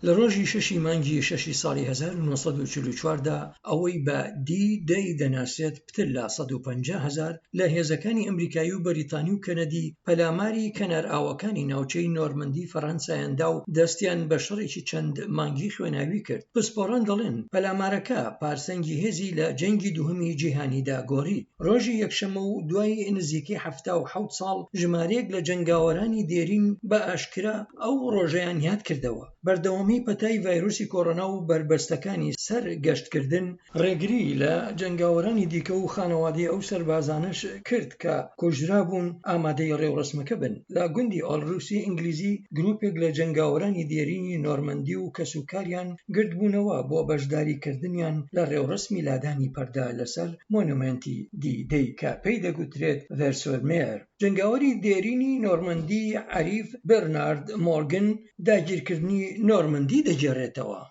لە ڕۆژی 6 مانگی 6 ساڵی 1944دا ئەوەی بە دی دەی دەناسێت پتر لە 150,000 لە هێزەکانی ئەمریکایی و بەریتانی و کەنەدی پەلاماری کەنارئاوەکانی ناوچەی نۆرمەندی فەڕەنسایاندا و دەستیان بە شەڕێکی چەند مانگی خوێناوی کرد. پسپۆڕان دەڵێن پەلامارەکە پارسەنگی هێزی لە جەنگی دووهەمی جیهانیدا گۆڕی. ڕۆژی یەکشەمە و دوای نزیکەی 77 ساڵ ژمارەیەک لە جەنگاوەرانی دێرین بە ئاشکرا ئەو ڕۆژەیان یاد کردەوە. بەردەوامی پەتای ڤایرۆسی کۆڕۆنا و بربەستەکانی سەر گەشتکردن ڕێگری لە جەنگاوەرانی دیکە و خانەوادەی ئەو سەربازانش کرد کە کوژرابوون ئامادەی ڕێوڕسمەکە بن. لە گوندی ئۆڵروسی ئینگلیزی گروپێک لە جەنگاوەرانی دێرینی نۆرمەندی و کەسوکاریان گرتبوونەوە بۆ بەشداریکردنیان لە ڕێوڕسمی لادانی پەردا لەسەر مۆنومێنتی دی دەی کە پێی دەگوترێت ڤێرسۆلمێر. جەنگاوەری دێرینی نۆرمەندی عەریف بێرنارد مۆرگن داگیرکردنی نۆرمەندی دەگێڕێتەوە.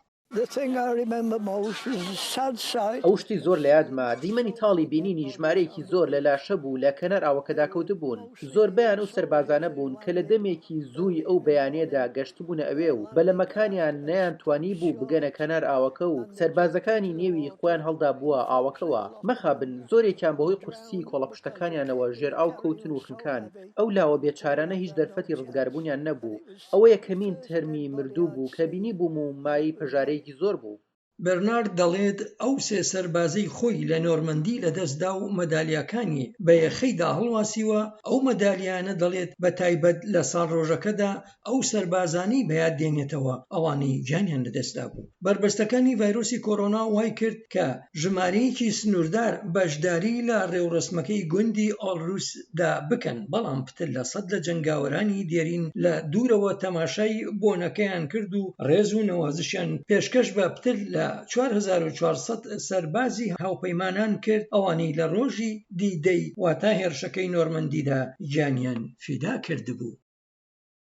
ئەو شتی زۆر لە یادمە دیمەنی تاڵی بینینی ژمارەیەکی زۆر لە لاشە بوو لە کەنار ئاوەکەدا کەوتە بوون. زۆربیان و سەربازانە بوون کە لە دەمێکی زووی ئەو بەیانیەدا گەشتبوونە ئەوێ و بەلەمەکانیان نەیانتوانی بوو بگەنە کەنار ئاوەکە و سەربازەکانی نێوی خۆیان هەڵدا بووە ئاوەکەوە. مەخابن زۆرێکیان بەهۆی قورسی کۆڵەپشتەکانیانەوە ژێر ئاو کەوتن و خنکان. ئەو لاوە بێچارانە هیچ دەرفەتی ڕزگاربوونیان نەبوو. ئەوە یەکەمین تەرمی مردوو بوو کە بینی بووم و مای پەژارەیەکی زۆر بوو. بەرنارد دەڵێت ئەو سێ سەربازەی خۆی لە نۆرمەندی لەدەستدا و مەدالیاکانی بە یەخەیدا هەڵواسیوە. ئەو مەدالیانە دەڵێت بە تایبەت لە ساڵڕۆژەکەدا ئەو سەربازانی بەیاد دێنێتەوە ئەوانەی گیانیان لەدەستدا بوو. بربەستەکانی ڤایرۆسی کۆڕۆنا وای کرد کە ژمارەیەکی سنووردار بەشداری لە ڕێوڕسمەکەی گوندی ئۆڵروسدا بکەن، بەڵام پتر لە 100 لە جەنگاوەرانی دێرین لە دوورەوە تەماشای بۆنەکەیان کرد و ڕێز و نەوازشیان پێشکەش بە پتر لە 4400 سەربازی هاوپەیمانان کرد ئەوانەی لە ڕۆژی دی دەی واتە هێرشەکەی نۆرمەندیدا گیانیان فیدا کردبوو.